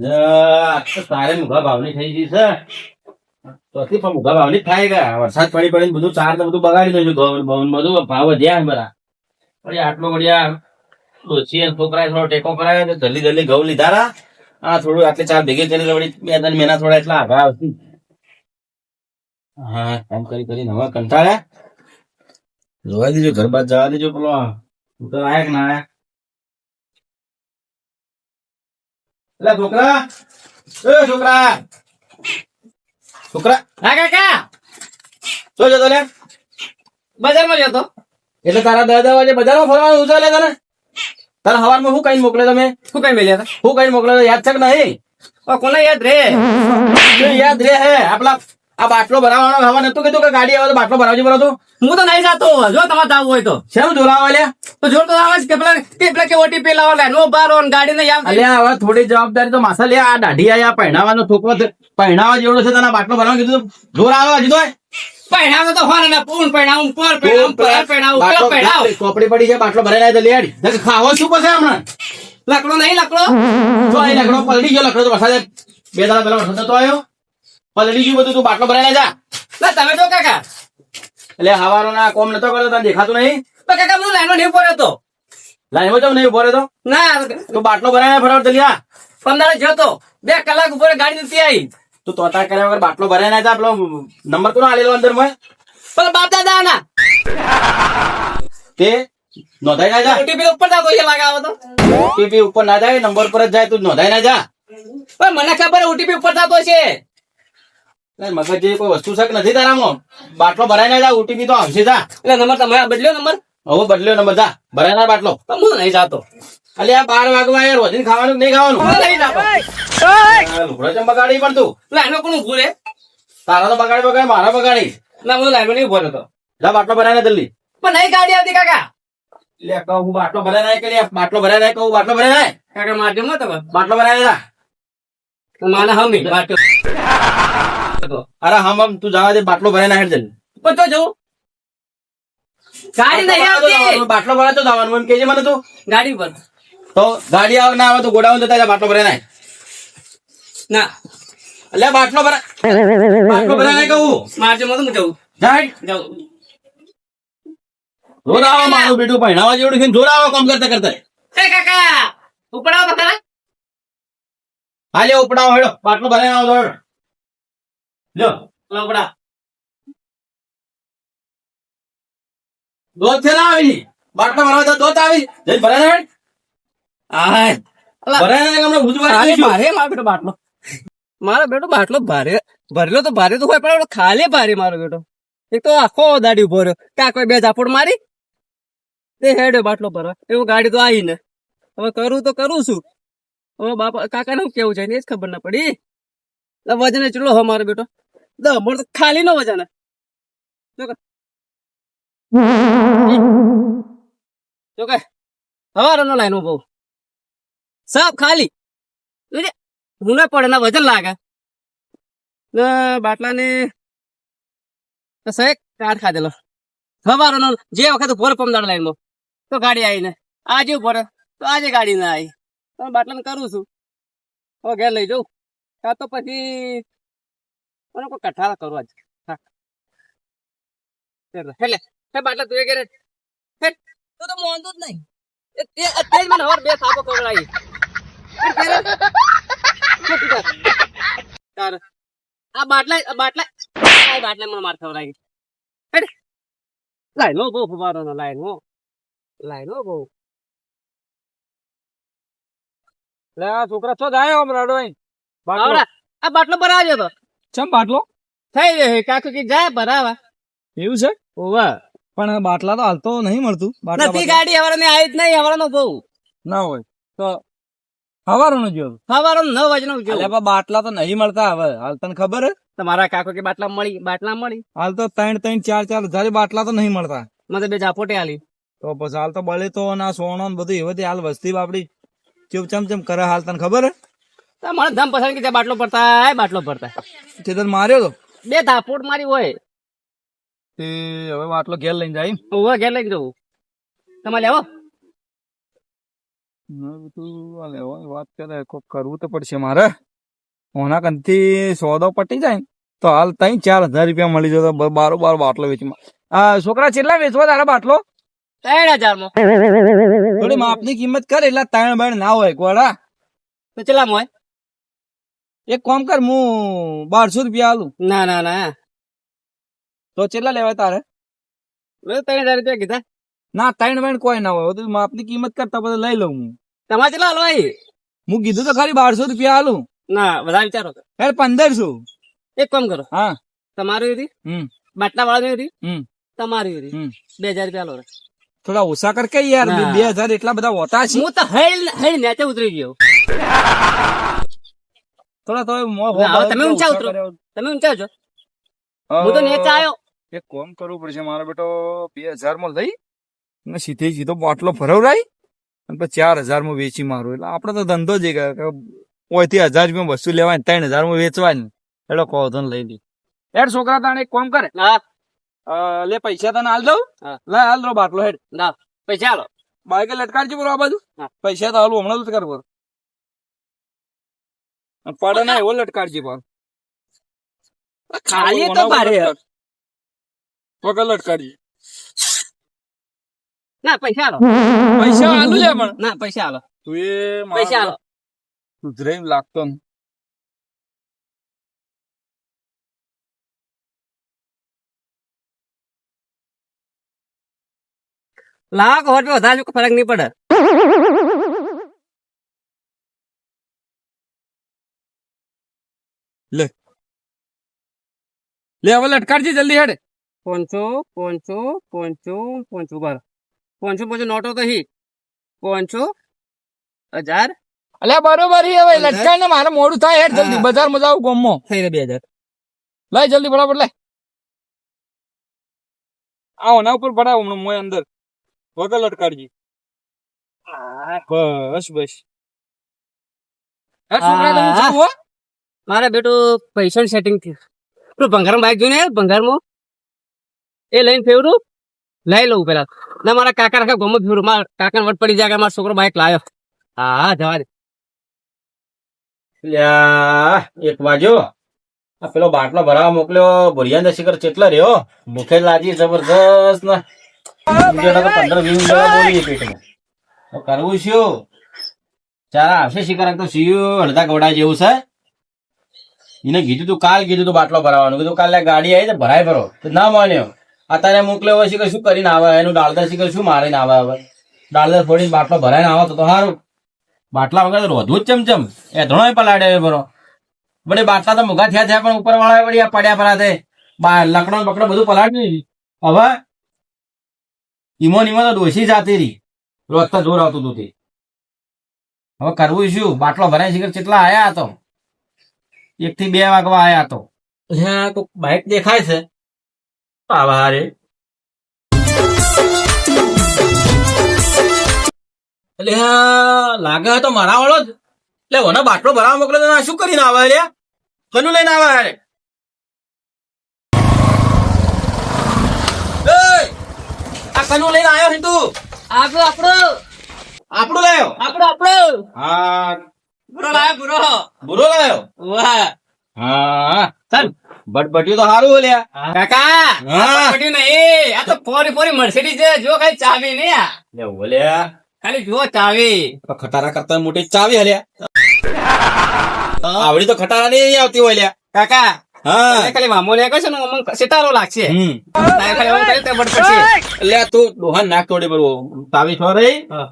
તારે મુઘા ભાવની થઈ ગઈ છે તોથી પણ મુઘા ભાવની થાય ગયા વરસાદ પડી પડીને બધું ચાર તો બધું બગાડી દઉં છું બધું ભાવ વધ્યા બધા વળી આટલો વળ્યા ડોસી અને છોકરાએ થોડો ટેકો કરાયો તો જલ્દી જલ્દી ઘઉં લીધા રા આ થોડું આટલે ચાર ભેગી કરી વળી 2-3 મહિના થોડા એટલા આગા આવતી હા કામ કરી કરીને હવે કંટાળ્યા જોવા દેજો ઘર બાદ જવા દેજો પેલો તો આયા કે ના આયા એટલે છોકરા એ છોકરા છોકરા હા કાકા શું જતો લે બજારમાં જતો. એટલે તારા 10 વાગે બજારમાં ફરવાનું ઉચાલે તને તારા હવારમાં શું કઈ મોકલે તમે શું કઈ મેલ્યા હતા? શું કઈ મોકલે યાદ છે કે નહીં કોને યાદ રે? યાદ રે હે આપલા આ બાટલો ભરાવાનો હવા નતું કીધું કે ગાડી આવે તો બાટલો ભરાવજો બરાબર હું તો નહીં જાતો. જો તમારે જવું હોય તો શેનું જોરાવા લ્યા તો જોર તો આવે છે કે પેલા કે ઓટીપી લાવો લે નો બાર ઓન ગાડી ને યાદ અલ્યા હવે થોડી જવાબદારી તો માસા લે આ દાઢી આયા પહેણાવાનો થોકો પહેણાવા જેવડો છે તને બાટલો ભરાવા કીધું જોર આવે હજી તો પહેણાવ તો હોને ને પૂન પહેણાવ પર પહેણાવ પર પહેણાવ પેલો પહેણાવ કોપડી પડી છે બાટલો ભરાઈ જાય લેડી ખાવો શું પછી હમણાં લકડો નહીં લકડો તો અહીં લકડો પલટી ગયો લકડો તો વરસાદ 2 દાડા પહેલા વરસાદ તો આવ્યો પલટી ગયું બધું તું બાટલો ભરાઈ જા ના તમે તો કાકા એટલે હવાનો ના કોમ નતો કરતો તને દેખાતું નહીં તો કાકા હું લાઈનો નહીં પડ્યો તો લાઈનમાં જમ નહીં ઉભો રહ્યો ના તો બાટલો ભરાય ફટાફટ જલ્દી 15 જતો 2 કલાક ઉપર ગાડી નથી આવી તું તોતા કર્યા વગર બાટલો ભરાય ના જા પેલો નંબર કોનો આલેલો અંદર માં પણ બાપ દાદા ના તે નોંધાઈ ના જા ઓટીપી ઉપર જાતો છે લાગાવો તો ઓટીપી ઉપર ના જાય નંબર પર જ જાય તું નોંધાઈ ના જા પણ મને ખબર ઓટીપી ઉપર જાતો છે. મગજ જેવી કોઈ વસ્તુ છે કે નથી તારામાં બાટલો ભરાય ના જા ઓટીપી તો આવશે જા એટલે નંબર તમે બદલ્યો નંબર હવે બદલ્યો નંબર જા ભરાય ના બાટલો તો હું નહીં જાતો. અલે આ 12 વાગવા યાર વધીને ખાવાનું કે નહીં ખાવાનું હું નહીં જાતો. લુગડો ચમ બગાડી પણ તું લાઈનો કોણ ઉભું રે? તારા તો બગાડી મારા બગાડી ના હું લાઈનો નહીં ઉભો રહેતો. જા બાટલો ભરાય ના જલ્દી પણ નહીં ગાડી આવતી કાકા. લે કહું બાટલો ભરાય ના કે લે બાટલો ભરાય ના કહું બાટલો ભરાય ના કાકા મારજો મત હવે. બાટલો ભરાય ના માને હમી બાટલો. અરે હમ તું જવા દે બાટલો ભરાય ના હેડ જલ્દી પણ તો જવું ગાડી નહીં આવતી. બાટલો ભરાય તો જવાનું એમ કેજે મને તું ગાડી પર તો ગાડી આવે ના આવે તો ગોડાઉન જતા જા બાટલો ભરાય ના એટલે બાટલો ભરાય ના કહું મારજો મત હું જવું જાય જાઉં. જોર આવો મારું બેટું પહેણાવા જેવડું છે જોર આવો કામ કરતા કરતા એ કાકા ઉપર આવો તો ખરા. હાલે ઉપડાવો હેડો બાટલો ભરાય આવો હેડો લ્યો લવડા દોત છે ના આવી બાટલો ભરાવા તો દોત આવી જઈ ભરાય ના હેડ આય ભરાય ના હમણાં ભૂજવા મારે મારો બેટો બાટલો મારો બેટો બાટલો ભારે ભરેલો તો ભારે તો હોય પણ ખાલી ભારે મારો બેટો એક તો આખો દાડી ઉભો રહ્યો કાંક બે ઝાપડ મારી તે હેડ્યો બાટલો ભરવા એવું ગાડી તો આવી ને હવે કરું તો કરું છું હવે બાપા કાકા ને કેવું છે એ જ ખબર ના પડી વજન ચલો હો મારો બેટો મોર તો ખાલી નો વજન જો કે હવારો નો લાઈન બહુ સાફ ખાલી હું ના પડે ના વજન લાગે ને બાટલા ને સહેક કાઢ ખાધેલો હવારો નો જે વખત ભોર પમદાડ લાઈન માં તો ગાડી આવી ને આજે ભરે તો આજે ગાડી ના આવી બાટલા ને કરું છું હવે ઘેર લઈ જઉં કાં તો પછી મને કોઈ કઠારા કરવા જ એટલે બાટલા તું એ ઘેર તું તો મોંધો જ નહીં તે જ મને હવાર 2 થાપો કવડાવી આ બાટલા મને માર ખવડાવી લાઈનો બહુ ફુવારો નો લાઈનો બહુ લે આ છોકરા છો જાય આમ રડો આ બાટલો ભરાવ્યો તો ચમ બાટલો થઈ રહ્યો કાકુ કે જાય ભરાવા એવું છે ઓવા પણ બાટલા તો હાલતો નહીં મળતું બાટલા નથી ગાડી હવારાની આવી જ નહીં હવારાનો બહુ ના હોય તો હવારનો જો હવારો 9 વાગ્યાનો જો અલ્યા પણ બાટલા તો નહીં મળતા હવે હાલ તને ખબર હે તમારા કાકો કે બાટલા મળી હાલ તો 3-4 હજાર બાટલા તો નહીં મળતા મને 2 ઝાપોટે આલી તો પછી હાલ તો બળે તો ના સોનો ને બધું એવથી હાલ વસ્તી બાપડી ચમ કરે હાલ તને ખબર હે મને ધમ પસંદ કે બાટલો પડતા તે તને માર્યો તો 2 ઝાપોટ મારી હોય તે હવે બાટલો ઘેર લઈને જાય ઓવા ઘેર લઈ જવું તમારે લેવો બધું લેવાની વાત કરે કોક કરવું તો પડશે મારે ઓના કંથી સોદો પટી જાય ને તો હાલ તઈ 4,000 રૂપિયા મળી જતો બારોબાર બાટલો વેચમાં. આ છોકરા કેટલા વેચવા તારા બાટલો? 3,000 માં. થોડી માપની કિંમત કર એટલે 3 બાણ ના હોય કોડા. તો ચેલામાં હોય? એક કામ કર હું 1200 રૂપિયા આલું. ના ના ના, તો કેટલા લેવાય તારે? મેં 3,000 રૂપિયા કીધા. ના 3 બાણ કોઈ ના હોય, બધું માપની કિંમત કરતા બધા લઈ લઉં હું. તમારે કેટલા હાલવા છે? હું કીધું તો ખરી 1200 રૂપિયા આલું. ના, વધારે વિચારો. યાર 1500. એક કામ કરો, હા તમારું એરી હમ બાટલા વાળા એરી હમ તમારી એરી હમ 2,000 રૂપિયા લો. થોડા ઓછા કર કે યાર, ના. 2000 એટલા બધા હોતા છે. હું તો હઈ નેચે ઉતરી ગયો. થોડા તો હવે તમે ઊંચા ઉતરો. તમે ઊંચા છો, હું તો નેચે આવ્યો. એક કામ કરવું પડશે મારો બેટો, 2000 માં લઈ ને સીધો બાટલો ભરવરાય અને પછી 4000 માં વેચી મારું. એટલે આપડે તો ધંધો જ ઓયથી 1000 રૂપિયા વસ્તુ લેવાય 3000 માં વેચવાની. એટલે કહો તો લઈ લી યાર. છોકરા તાણે એક કામ કરે, હા લે પૈસા તને હાલ દઉં. હા. લે હાલ દો બાટલો હેડ. ના પૈસા આલો. બાઈકે લટકાડજો બરો આ બાજુ. હા. પૈસા તો હાલું હમણાં જ કર બરો. પડે ના એવો લટકાડજે પણ ખાલી તો બારે. વગર લટકાડજે. ના પૈસા આલો. પૈસા હાલું લે પણ. ના પૈસા આલો. તું એ પૈસા આલો. સુધરે એમ લાગતો ને. લાખ હોટ વધારે ફરક નહીં પડે. લે હવે લટકાડજે જલ્દી હેડ. 500 500 500 500 બાર 500 નોટો તો હી 500 1000 અલ્યા બરોબર હવે લટકાય ને મારે મોડું થાય હેડ જલ્દી. બજાર માં જાવ ગોમમાં. થઈ રહ્યા 2,000. લાય જલ્દી ફટાફટ લાય. આવો ના ઉપર પડાવ હમણાં મોય અંદર. વગર લટકાડજી. બસ બસ. છોકરા તમે જાવ હો. મારે બેટું પૈસા સેટિંગ થયું. પેલું ભંગારમાં બાઈક જોઈને ભંગારમાં એ લઈને ફેવરું લઈ લઉં પેલા. ના મારા કાકા રાખા ગમો ફેવરું. મારા કાકા વટ પડી જાય કે મારો છોકરો બાઈક લાવ્યો. હા જવા દે. લ્યા એક વાજો આ પેલો બાટલો ભરાવા મોકલ્યો ભુરિયા શિખર ચેટલા રહ્યો મુખે લાજી જબરદસ્ત ને 15-20 દવા બોલી પેટમાં. તો કરવું શું? ચારા આવશે શિખર તો સીયું અડધા ગોડા જેવું છે. એને કીધું તું કાલ કીધું તું બાટલો ભરાવાનું, કીધું કાલે ગાડી આવી તો ભરાય ભરો તો ના માન્યો. અત્યારે મોકલ્યો હોય શિખર શું કરીને આવે? એનું ડાળદર શિખર શું મારીને આવે? હવે ડાળદર ફોડીને બાટલો ભરાઈને આવો તો સારું. બાટલા વગર રોધવું જ ચમચમ એ ધણો પલાડે બરો. બડે બાટલા તો મોઘા થયા પણ ઉપર વાળા વળી આ પડ્યા પરા લકડો બકડો બધું પલાડી. હવે ઈમો તો ડોસી જાતી રહી, રોજ તો જોર આવતું હતું. હવે કરવું શું? બાટલો ભરાય શિખર કેટલા આયા તો 1 થી 2 વાગવા આયા તો. તો બાઈક દેખાય છે આવા રે. એટલે લાગે તો મારા વાળો જ. એટલે ઓને બાટલો ભરાવા મોકલે તો શું કરીને આવે રે? કનું લઈને આવે રે? આ કનું લઈને આવ્યો છે તું? આપણો આપણું લાયો? હા બુરો લાવ્યો બુરો. બુરો લાયો? વાહ હા ચાલ બટબટ્યું તો સારું લ્યા. કાકા હા. પડ્યું નહીં. આ તો પોરી મર્સિડીઝ છે. જો ખાલી ચાવી નહીં. આ લે ઓલ્યા ખાલી જો ચાવી. ખટારા કરતા મોટી ચાવી હલ્યા. આવડી તો ખટારા નહીં આવતી હોય લ્યા. કાકા હા ખાલી મામો ને કહે છે ને અમને સિતારો લાગશે. હમ તારે ખાલી એવું કરે તો બટપટ છે. એટલે તું ડોહા નાક તોડી પડવો તાવી છો રહી. હા.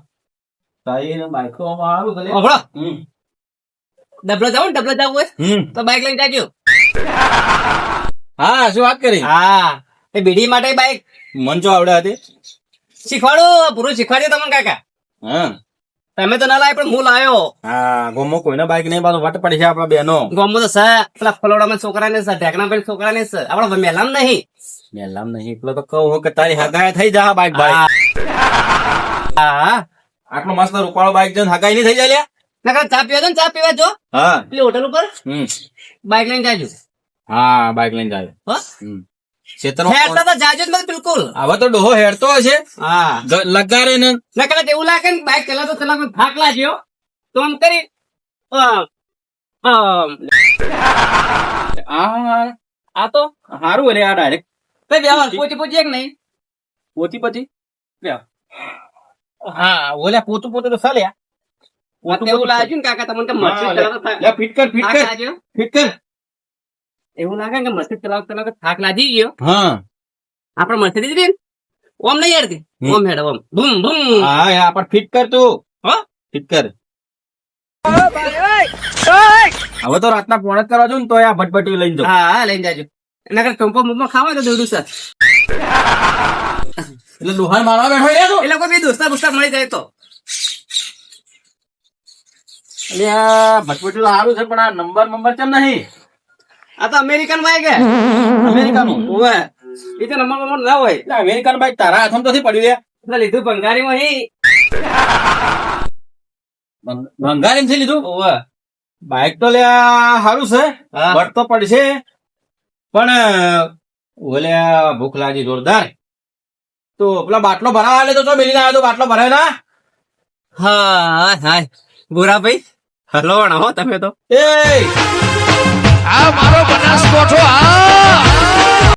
તાવી ને બાઈક તો સારું ભલે. ઓભળો હમ ડબલો જવું હોય હમ તો બાઈક લઈને જાજો. હા શું વાત કરી? હા એ બીડી માટે બાઈક મન જો આવડે હતી. શીખવાડું પૂરું શીખવાડ્યું તમને કાકા. હા તમે તો ના લાય પણ હું લાયો. હા ગોમો કોઈને બાઈક નહીં પાછું વટ પડી છે આપડા બેનો. ગામમાં તો છે પેલા ફલોડામાં છોકરા ને છે, ઢેકણા પર છોકરા ને છે. આપડે મેલામ નહીં. મેલામ નહીં એટલે તો કહું કે તારી હગાય થઈ જા બાઈક ભાઈ. હા આટલો મસ્ત રૂપાળો બાઈક જઈને હગાઈ નહીં થઈ જાય લ્યા. નકર ચા પીવા દો ને, ચા પીવા જો હા પેલી હોટલ ઉપર હમ બાઈક લઈને જાજો. હા બાઈક લઈને જાય. હો ખેતરમાં હેડતા તો જાજો જ મત બિલકુલ. હવે તો ડોહો હેડતો હશે હા. લગારે ને ના કદાચ એવું લાગે ને બાઈક ચલાવતો થાક લાગ્યો તો આમ કરી આ તો સારું એટલે આ ડાયરેક્ટ કઈ બેવા પોચી પોચી એક નહીં. પોતી પછી હા ઓલ્યા પોતું પોતું તો ચાલ્યા મને તો એવું લાગ્યું ને કાકા તમને કે મસ્તી ચલાવતો થાક ફિટ કર ફિટ થાક કર લાગ્યો. ફિટ કર એવું લાગે ને કે મસ્તી ચલાવતો થાક લાગી ગયો. હા આપડે મસ્તી દીધી ને ઓમ નહીં હેડતી ઓમ હેડ ઓમ બૂમ બૂમ. હા આ પણ ફિટ કર તું હા? ફિટ કર હવે તો રાતના પોણા કરવા જો ને તો આ ભટભટી લઈને જાઉં હા હા લઈને જાજો. એના કરતા ટોમ્પો મોમ્પો ખાવા તો દોડું સર. એટલે દુહાર મારવા બેઠો રે તું એ લોકો બી દોસ્તા બુસ્તા મળી જાય તો. એટલે આ ભટભટી સારું છે પણ આ નંબર કેમ નહીં આ તો અમેરિકન બાઈક હે. અમેરિકાનું ઓવે એ તો નંબર ના હોય. એટલે અમેરિકન બાઈક તારા હાથમાં તો નથી પડ્યું લે એટલે લીધું ભંગારીમાં હે. ભંગારી થી લીધું ઓવે બાઈક તો લે સારું છે હા. બટ તો પડશે પણ ઓલે ભૂખ લાગી જોરદાર તો પેલા બાટલો ભરાવા લે તો મેલી આવ્યો તો બાટલો ભરાય ના હા હા ભૂરા ભાઈ હલો હો તમે તો. એ આ મારો બનાસકોઠો આ